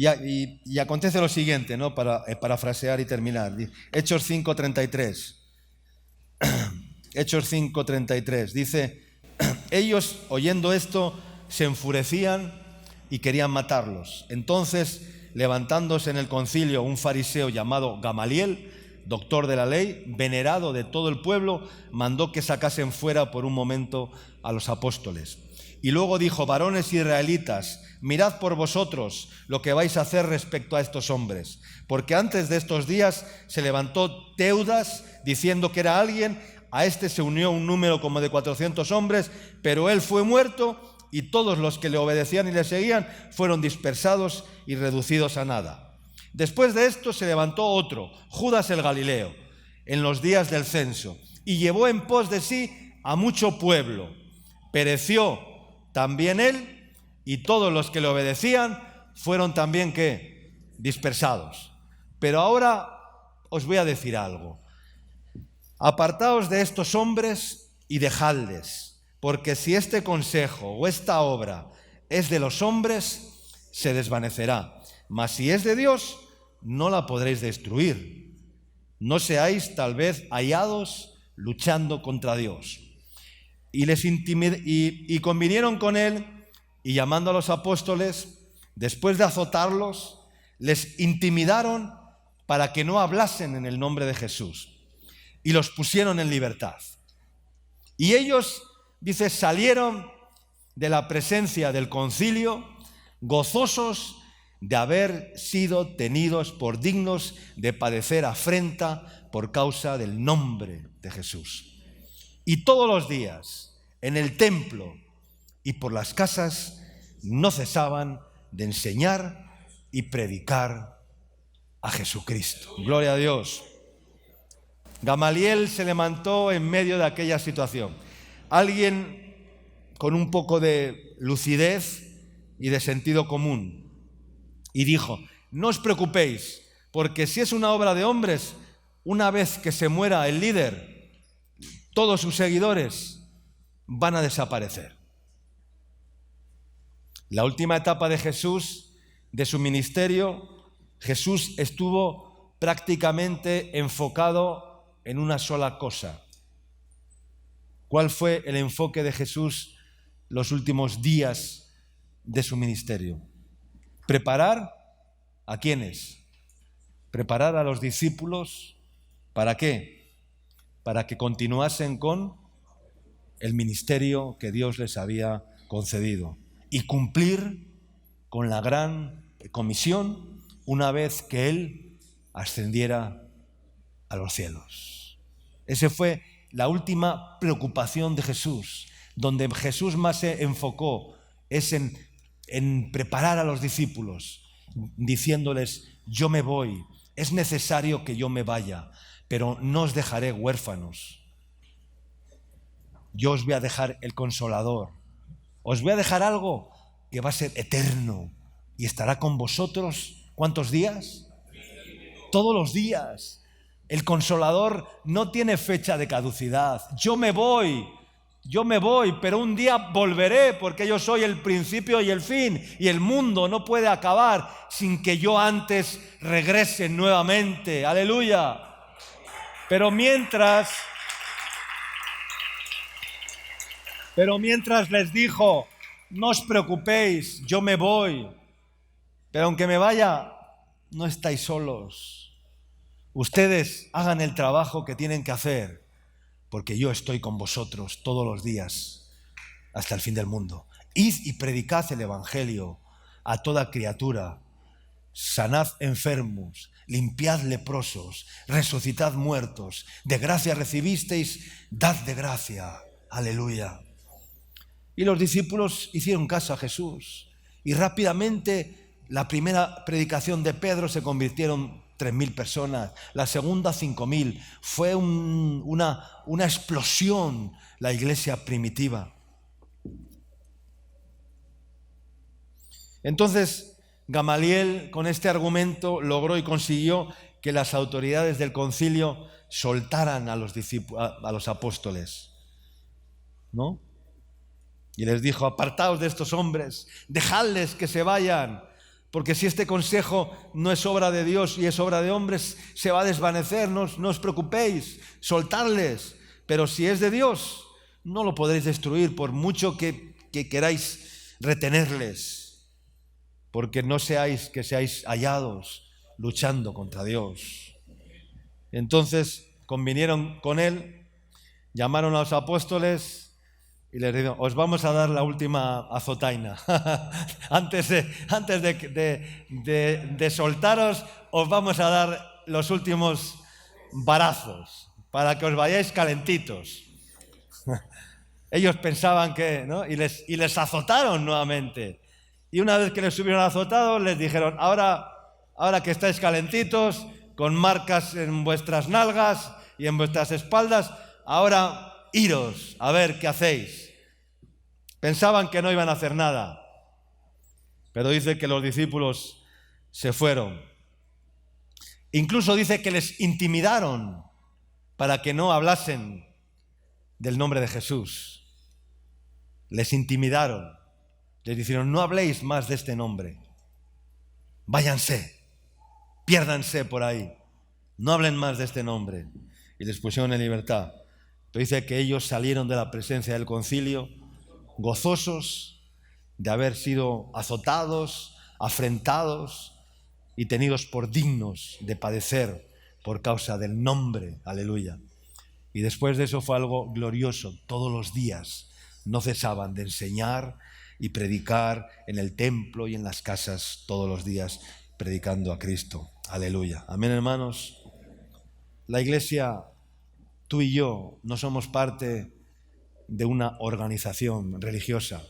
Y acontece lo siguiente, ¿no? Para parafrasear y terminar. Hechos 5:33. Hechos 5:33. Dice: ellos, oyendo esto, se enfurecían y querían matarlos. Entonces, levantándose en el concilio un fariseo llamado Gamaliel, doctor de la ley, venerado de todo el pueblo, mandó que sacasen fuera por un momento a los apóstoles. Y luego dijo: varones israelitas, mirad por vosotros lo que vais a hacer respecto a estos hombres, porque antes de estos días se levantó Teudas diciendo que era alguien, a este se unió un número como de 400 hombres, pero él fue muerto y todos los que le obedecían y le seguían fueron dispersados y reducidos a nada. Después de esto se levantó otro, Judas el Galileo, en los días del censo, y llevó en pos de sí a mucho pueblo. Pereció también él, y todos los que le obedecían fueron también, ¿qué? Dispersados. Pero ahora os voy a decir algo. Apartaos de estos hombres y dejadles, porque si este consejo o esta obra es de los hombres, se desvanecerá. Mas si es de Dios, no la podréis destruir. No seáis tal vez hallados luchando contra Dios. Y convinieron con él, y llamando a los apóstoles, después de azotarlos, les intimidaron para que no hablasen en el nombre de Jesús, y los pusieron en libertad. Y ellos, dice, salieron de la presencia del concilio gozosos de haber sido tenidos por dignos de padecer afrenta por causa del nombre de Jesús. Y todos los días, en el templo y por las casas, no cesaban de enseñar y predicar a Jesucristo. Gloria a Dios. Gamaliel se levantó en medio de aquella situación. Alguien con un poco de lucidez y de sentido común. Y dijo: no os preocupéis, porque si es una obra de hombres, una vez que se muera el líder, todos sus seguidores van a desaparecer. La última etapa de Jesús, de su ministerio, Jesús estuvo prácticamente enfocado en una sola cosa. ¿Cuál fue el enfoque de Jesús los últimos días de su ministerio? Preparar ¿a quiénes? Preparar a los discípulos. ¿Para qué? Para que continuasen con el ministerio que Dios les había concedido y cumplir con la gran comisión una vez que Él ascendiera a los cielos. Esa fue la última preocupación de Jesús. Donde Jesús más se enfocó es en preparar a los discípulos, diciéndoles: yo me voy, es necesario que yo me vaya, pero no os dejaré huérfanos. Yo os voy a dejar el Consolador. Os voy a dejar algo que va a ser eterno y estará con vosotros. ¿Cuántos días? Todos los días. El Consolador no tiene fecha de caducidad. Yo me voy. yo me voy, pero un día volveré porque yo soy el principio y el fin, y el mundo no puede acabar sin que yo antes regrese nuevamente. ¡Aleluya! Pero mientras les dijo, no os preocupéis, yo me voy, pero aunque me vaya, no estáis solos. Ustedes hagan el trabajo que tienen que hacer, porque yo estoy con vosotros todos los días hasta el fin del mundo. Id y predicad el Evangelio a toda criatura. Sanad enfermos, limpiad leprosos, resucitad muertos. De gracia recibisteis, dad de gracia. Aleluya. Y los discípulos hicieron caso a Jesús. Y rápidamente la primera predicación de Pedro se convirtieron 3.000 personas, la segunda 5.000. Fue una explosión la iglesia primitiva. Entonces Gamaliel, con este argumento, logró y consiguió que las autoridades del concilio soltaran a los apóstoles, ¿no? Y les dijo, apartaos de estos hombres, dejadles que se vayan, porque si este consejo no es obra de Dios y es obra de hombres, se va a desvanecer, no os preocupéis, soltadles. Pero si es de Dios, no lo podréis destruir por mucho que queráis retenerles, porque no seáis hallados luchando contra Dios. Entonces convinieron con él, llamaron a los apóstoles y les dijeron, os vamos a dar la última azotaina. antes de soltaros, os vamos a dar los últimos varazos para que os vayáis calentitos. Ellos pensaban que, ¿no? Y les azotaron nuevamente. Y una vez que les hubieron azotado, les dijeron, ahora que estáis calentitos, con marcas en vuestras nalgas y en vuestras espaldas, ahora iros a ver qué hacéis. Pensaban que no iban a hacer nada, pero dice que los discípulos se fueron. Incluso dice que les intimidaron para que no hablasen del nombre de Jesús. Les intimidaron. Les dijeron, no habléis más de este nombre. Váyanse, piérdanse por ahí. No hablen más de este nombre. Y les pusieron en libertad. Pero dice que ellos salieron de la presencia del concilio gozosos de haber sido azotados, afrentados y tenidos por dignos de padecer por causa del nombre. Aleluya. Y después de eso fue algo glorioso. Todos los días no cesaban de enseñar y predicar en el templo y en las casas, todos los días predicando a Cristo. Aleluya. Amén, hermanos. La iglesia, tú y yo, no somos parte de una organización religiosa.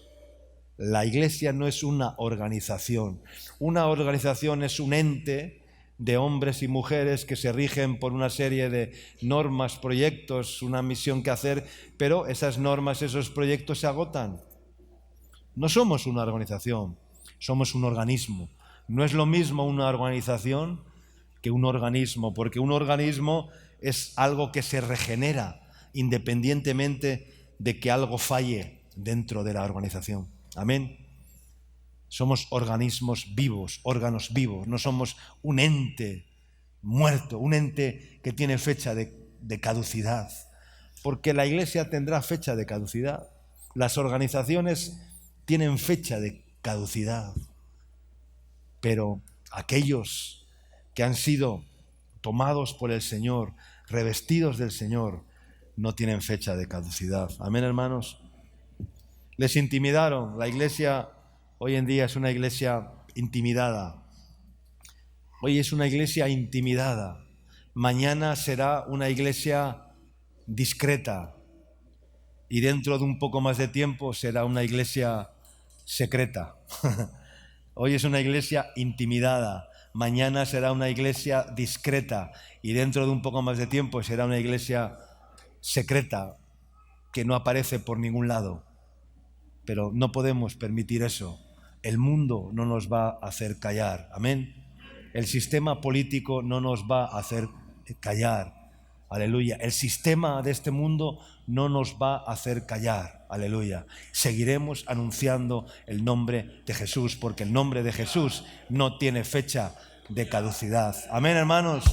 La iglesia no es una organización. Una organización es un ente de hombres y mujeres que se rigen por una serie de normas, proyectos, una misión que hacer, pero esas normas, esos proyectos se agotan. No somos una organización, somos un organismo. No es lo mismo una organización que un organismo, porque un organismo es algo que se regenera independientemente de que algo falle dentro de la organización. Amén. Somos organismos vivos, órganos vivos, no somos un ente muerto, un ente que tiene fecha de caducidad, porque la iglesia tendrá fecha de caducidad. Las organizaciones tienen fecha de caducidad, pero aquellos que han sido tomados por el Señor, revestidos del Señor, no tienen fecha de caducidad. Amén, hermanos. Les intimidaron. La iglesia hoy en día es una iglesia intimidada. Hoy es una iglesia intimidada. Mañana será una iglesia discreta. Y dentro de un poco más de tiempo será una iglesia secreta. Hoy es una iglesia intimidada. Mañana será una iglesia discreta. Y dentro de un poco más de tiempo será una iglesia secreta que no aparece por ningún lado. Pero no podemos permitir eso. El mundo no nos va a hacer callar. Amén. El sistema político no nos va a hacer callar. Aleluya. El sistema de este mundo no nos va a hacer callar. Aleluya. Seguiremos anunciando el nombre de Jesús, porque el nombre de Jesús no tiene fecha de caducidad. Amén, hermanos.